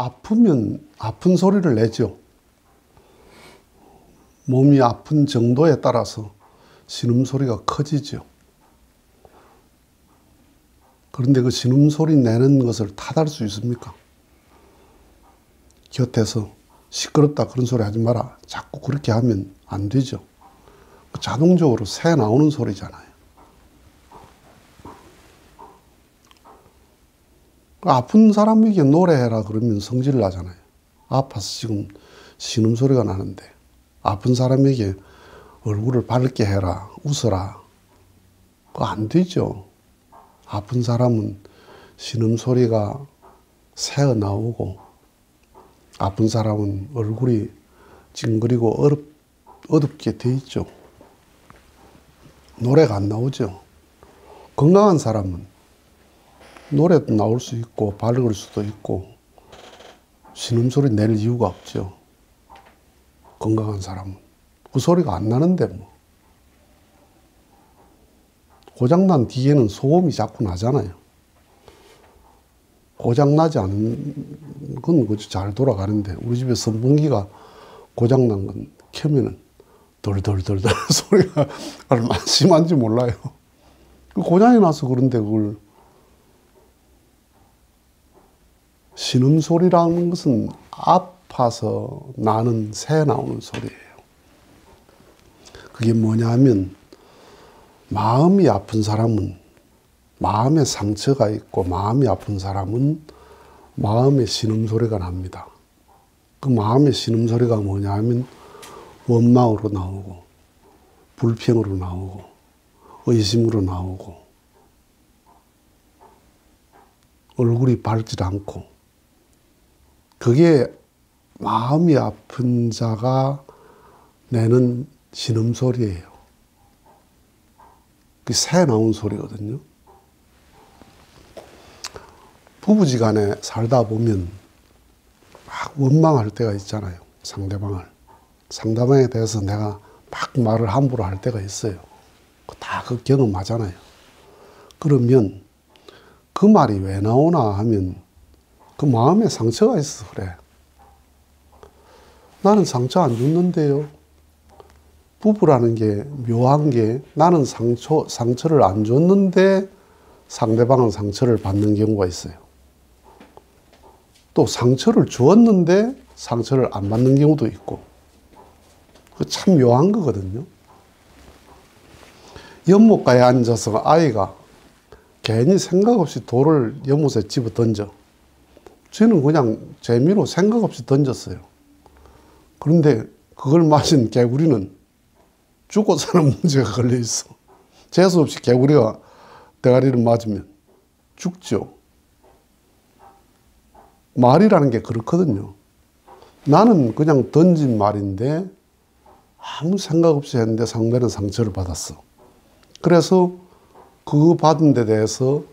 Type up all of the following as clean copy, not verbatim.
아프면 아픈 소리를 내죠. 몸이 아픈 정도에 따라서 신음소리가 커지죠. 그런데 그 신음소리 내는 것을 탓할 수 있습니까? 곁에서 시끄럽다 그런 소리 하지 마라. 자꾸 그렇게 하면 안 되죠. 자동적으로 새 나오는 소리잖아요. 아픈 사람에게 노래해라 그러면 성질 나잖아요. 아파서 지금 신음소리가 나는데 아픈 사람에게 얼굴을 밝게 해라, 웃어라. 그거 안 되죠. 아픈 사람은 신음소리가 새어 나오고 아픈 사람은 얼굴이 찡그리고 어둡게 돼 있죠. 노래가 안 나오죠. 건강한 사람은 노래도 나올 수 있고 밝을 수도 있고 신음소리 낼 이유가 없죠. 건강한 사람은. 그 소리가 안 나는데 뭐. 고장난 뒤에는 소음이 자꾸 나잖아요. 고장나지 않은 건 그저 잘 돌아가는데 우리 집에 선풍기가 고장난 건 켜면은 덜덜덜덜 소리가 얼마나 심한지 몰라요. 고장이 나서 그런데 그걸 신음소리라는 것은 아파서 나는 새 나오는 소리예요. 그게 뭐냐 하면 마음이 아픈 사람은 마음에 상처가 있고 마음이 아픈 사람은 마음의 신음소리가 납니다. 그 마음의 신음소리가 뭐냐 하면 원망으로 나오고 불평으로 나오고 의심으로 나오고 얼굴이 밝지 않고 그게 마음이 아픈 자가 내는 신음소리예요. 그게 새 나온 소리거든요. 부부지간에 살다 보면 막 원망할 때가 있잖아요. 상대방에 대해서 내가 막 말을 함부로 할 때가 있어요. 다 그 경험하잖아요. 그러면 그 말이 왜 나오나 하면 그 마음에 상처가 있어 그래. 나는 상처 안 줬는데요. 부부라는 게 묘한 게 나는 상처를 안 줬는데 상대방은 상처를 받는 경우가 있어요. 또 상처를 주었는데 상처를 안 받는 경우도 있고. 참 묘한 거거든요. 연못가에 앉아서 아이가 괜히 생각 없이 돌을 연못에 집어 던져. 저는 그냥 재미로 생각 없이 던졌어요. 그런데 그걸 마신 개구리는 죽고 사는 문제가 걸려 있어. 재수 없이 개구리가 대가리를 맞으면 죽죠. 말이라는 게 그렇거든요. 나는 그냥 던진 말인데 아무 생각 없이 했는데 상대는 상처를 받았어. 그래서 그 받은 데 대해서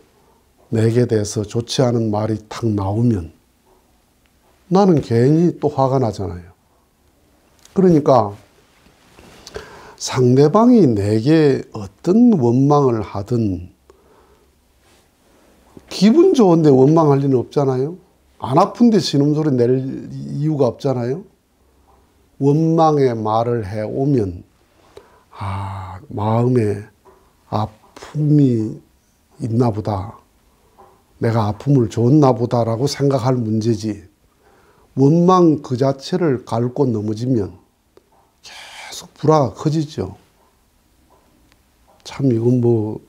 내게 대해서 좋지 않은 말이 탁 나오면 나는 괜히 또 화가 나잖아요. 그러니까 상대방이 내게 어떤 원망을 하든 기분 좋은데 원망할 리는 없잖아요. 안 아픈데 신음소리 낼 이유가 없잖아요. 원망의 말을 해오면 마음에 아픔이 있나 보다. 내가 아픔을 줬나 보다라고 생각할 문제지. 원망 그 자체를 갉고 넘어지면 계속 불화가 커지죠. 참 이건 뭐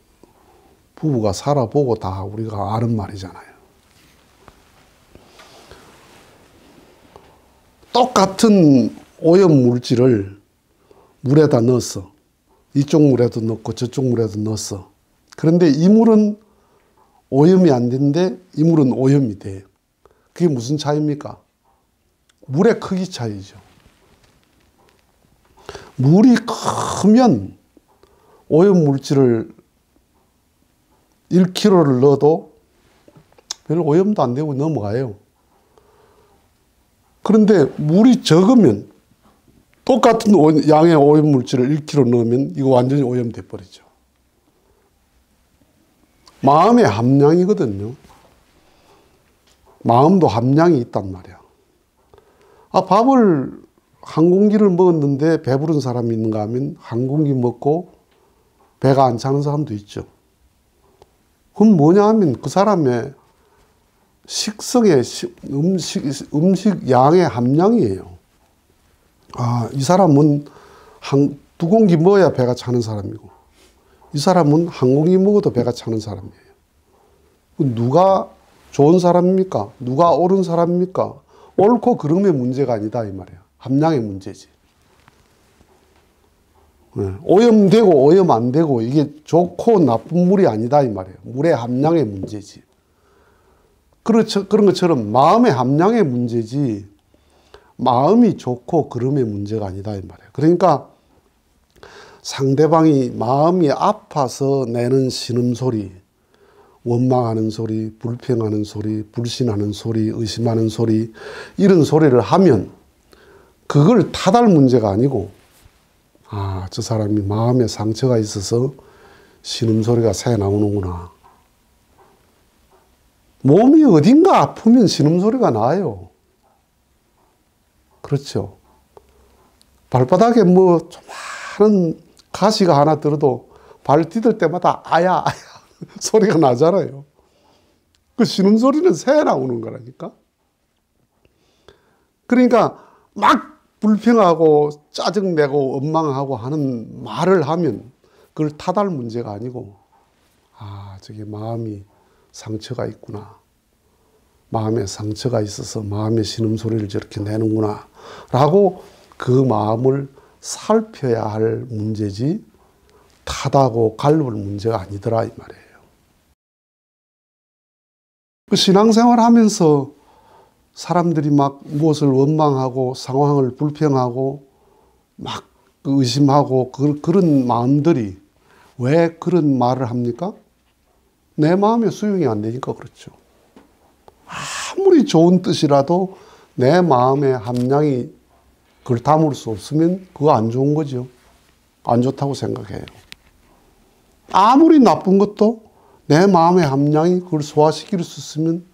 부부가 살아보고 다 우리가 아는 말이잖아요. 똑같은 오염 물질을 물에다 넣었어. 이쪽 물에도 넣고 저쪽 물에도 넣었어. 그런데 이 물은 오염이 안 되는데 이 물은 오염이 돼요. 그게 무슨 차이입니까? 물의 크기 차이죠. 물이 크면 오염 물질을 1kg를 넣어도 별 오염도 안 되고 넘어가요. 그런데 물이 적으면 똑같은 양의 오염 물질을 1kg 넣으면 이거 완전히 오염돼 버리죠. 마음의 함량이거든요. 마음도 함량이 있단 말이야. 아, 밥을 한 공기를 먹었는데 배부른 사람이 있는가 하면 한 공기 먹고 배가 안 차는 사람도 있죠. 그럼 뭐냐 하면 그 사람의 식성의 음식 양의 함량이에요. 아, 이 사람은 두 공기 먹어야 배가 차는 사람이고, 이 사람은 한 공기 먹어도 배가 차는 사람이에요. 누가 좋은 사람입니까? 누가 옳은 사람입니까? 옳고 그름의 문제가 아니다 이 말이야. 함량의 문제지. 오염되고 오염 안 되고 이게 좋고 나쁜 물이 아니다 이 말이에요. 물의 함량의 문제지. 그런 것처럼 마음의 함량의 문제지 마음이 좋고 그름의 문제가 아니다 이 말이에요. 그러니까 상대방이 마음이 아파서 내는 신음소리, 원망하는 소리, 불평하는 소리, 불신하는 소리, 의심하는 소리, 이런 소리를 하면 그걸 탓할 문제가 아니고, 아, 저 사람이 마음에 상처가 있어서 신음소리가 새 나오는구나. 몸이 어딘가 아프면 신음소리가 나요. 그렇죠. 발바닥에 뭐 조그마한 가시가 하나 들어도 발 디딜 때마다 아야 아야 소리가 나잖아요. 그 신음소리는 새 나오는 거라니까. 그러니까 막 불평하고 짜증내고 원망하고 하는 말을 하면 그걸 탓할 문제가 아니고, 아, 저게 마음이 상처가 있구나. 마음에 상처가 있어서 마음의 신음소리를 저렇게 내는구나. 라고 그 마음을 살펴야 할 문제지 탓하고 갈볼 문제가 아니더라 이 말이에요. 그 신앙생활 하면서 사람들이 막 무엇을 원망하고 상황을 불평하고 막 의심하고 그런 마음들이 왜 그런 말을 합니까? 내 마음에 수용이 안 되니까 그렇죠. 아무리 좋은 뜻이라도 내 마음의 함량이 그걸 담을 수 없으면 그거 안 좋은 거죠. 안 좋다고 생각해요. 아무리 나쁜 것도 내 마음의 함량이 그걸 소화시킬 수 있으면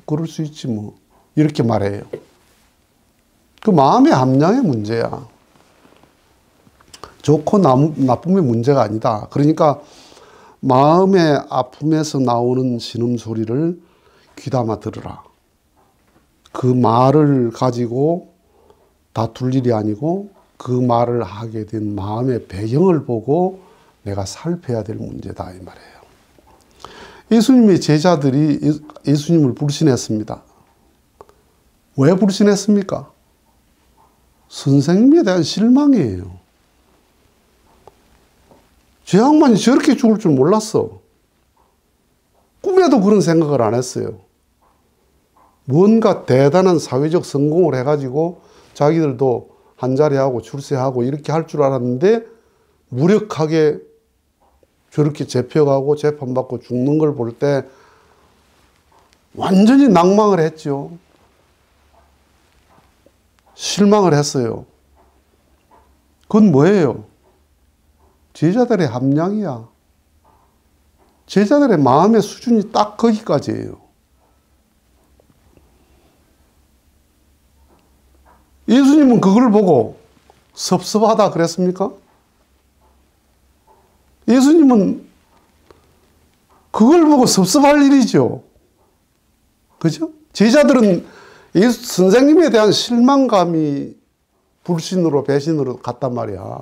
그럴 수 있지 뭐. 이렇게 말해요. 그 마음의 함량의 문제야. 좋고 나쁨의 문제가 아니다. 그러니까 마음의 아픔에서 나오는 신음소리를 귀담아 들으라. 그 말을 가지고 다툴 일이 아니고 그 말을 하게 된 마음의 배경을 보고 내가 살펴야 될 문제다 이 말이에요. 예수님의 제자들이 예수님을 불신했습니다. 왜 불신했습니까? 선생님에 대한 실망이에요. 저 양반이 저렇게 죽을 줄 몰랐어. 꿈에도 그런 생각을 안 했어요. 뭔가 대단한 사회적 성공을 해가지고 자기들도 한자리하고 출세하고 이렇게 할 줄 알았는데 무력하게 저렇게 잡혀가고 재판받고 죽는 걸 볼 때 완전히 낭망을 했죠. 실망을 했어요. 그건 뭐예요? 제자들의 함량이야. 제자들의 마음의 수준이 딱 거기까지예요. 예수님은 그걸 보고 섭섭하다 그랬습니까? 예수님은 그걸 보고 섭섭할 일이죠. 그죠? 제자들은 선생님에 대한 실망감이 불신으로 배신으로 갔단 말이야.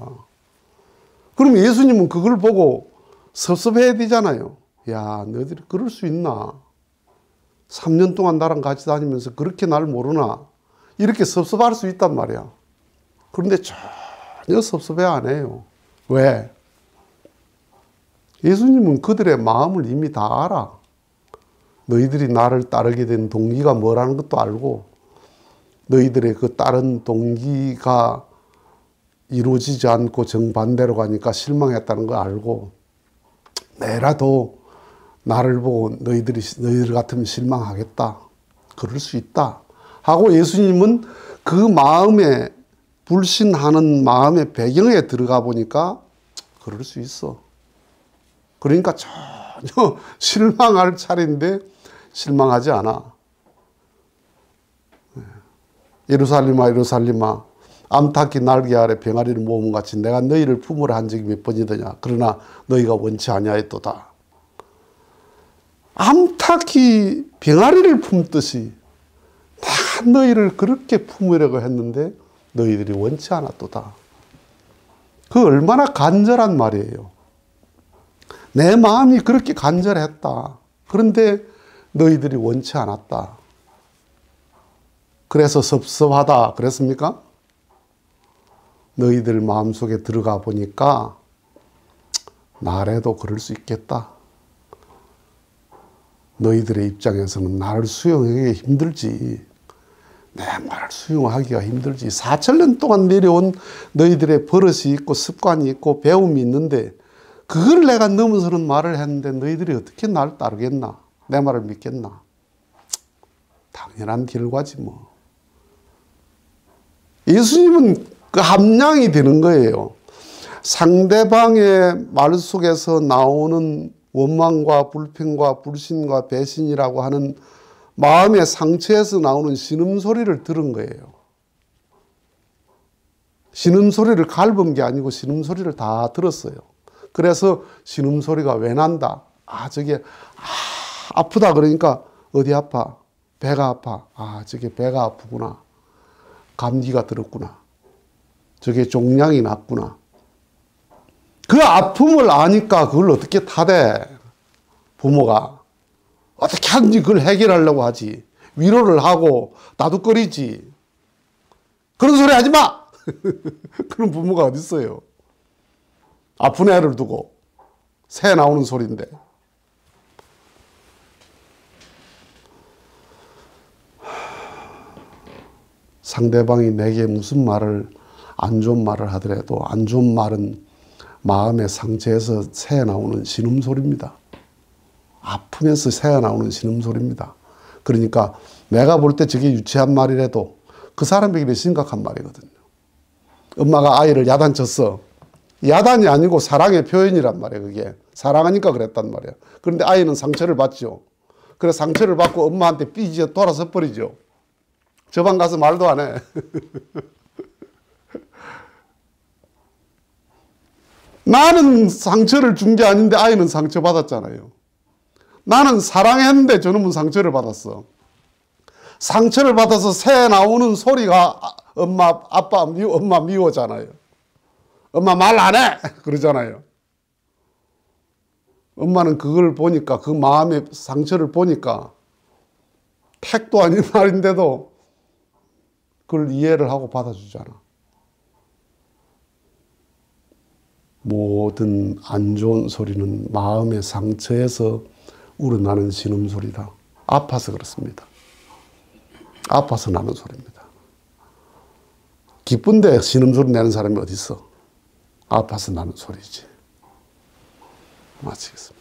그럼 예수님은 그걸 보고 섭섭해야 되잖아요. 야, 너희들이 그럴 수 있나? 3년 동안 나랑 같이 다니면서 그렇게 날 모르나? 이렇게 섭섭할 수 있단 말이야. 그런데 전혀 섭섭해 안 해요. 왜? 예수님은 그들의 마음을 이미 다 알아. 너희들이 나를 따르게 된 동기가 뭐라는 것도 알고, 너희들의 그 따른 동기가 이루어지지 않고 정반대로 가니까 실망했다는 거 알고, 내라도 나를 보고 너희들 같으면 실망하겠다. 그럴 수 있다. 하고 예수님은 그 마음에 불신하는 마음의 배경에 들어가 보니까 그럴 수 있어. 그러니까 전혀 실망할 차례인데 실망하지 않아. 예루살렘아 예루살렘아 암탉이 날개 아래 병아리를 모음 같이 내가 너희를 품으라 한 적이 몇 번이더냐. 그러나 너희가 원치 아니하였도다. 암탉이 병아리를 품듯이 다 너희를 그렇게 품으려고 했는데 너희들이 원치 않았도다. 그 얼마나 간절한 말이에요. 내 마음이 그렇게 간절했다. 그런데 너희들이 원치 않았다. 그래서 섭섭하다 그랬습니까? 너희들 마음속에 들어가 보니까 나라도 그럴 수 있겠다. 너희들의 입장에서는 나를 수용하기 힘들지. 내 말을 수용하기가 힘들지. 4,000년 동안 내려온 너희들의 버릇이 있고 습관이 있고 배움이 있는데 그걸 내가 넘어서는 말을 했는데 너희들이 어떻게 나를 따르겠나? 내 말을 믿겠나? 당연한 결과지 뭐. 예수님은 그 함량이 되는 거예요. 상대방의 말 속에서 나오는 원망과 불평과 불신과 배신이라고 하는 마음의 상처에서 나오는 신음소리를 들은 거예요. 신음소리를 갈은 게 아니고 신음소리를 다 들었어요. 그래서 신음소리가 왜 난다? 저게 아프다 그러니까 어디 아파? 배가 아파. 저게 배가 아프구나. 감기가 들었구나. 저게 종양이 났구나. 그 아픔을 아니까 그걸 어떻게 타대? 부모가. 어떻게 하든지 그걸 해결하려고 하지. 위로를 하고 나둑거리지. 그런 소리 하지 마! 그런 부모가 어디 있어요. 아픈 애를 두고 새 나오는 소리인데. 상대방이 내게 무슨 말을 안 좋은 말을 하더라도 안 좋은 말은 마음의 상처에서 새어나오는 신음소리입니다. 아프면서 새어나오는 신음소리입니다. 그러니까 내가 볼 때 저게 유치한 말이라도 그 사람에게는 심각한 말이거든요. 엄마가 아이를 야단쳤어. 야단이 아니고 사랑의 표현이란 말이에요. 그게 사랑하니까 그랬단 말이에요. 그런데 아이는 상처를 받죠. 그래서 상처를 받고 엄마한테 삐져 돌아서 버리죠. 저 방 가서 말도 안 해. 나는 상처를 준 게 아닌데 아이는 상처받았잖아요. 나는 사랑했는데 저놈은 상처를 받았어. 상처를 받아서 새 나오는 소리가 엄마, 아빠, 엄마 미워잖아요. 엄마 말 안 해! 그러잖아요. 엄마는 그걸 보니까, 그 마음의 상처를 보니까 택도 아닌 말인데도 그걸 이해를 하고 받아주잖아. 모든 안 좋은 소리는 마음의 상처에서 우러나는 신음소리다. 아파서 그렇습니다. 아파서 나는 소리입니다. 기쁜데 신음소리 내는 사람이 어디 있어? 아파서 나는 소리지. 마치겠습니다.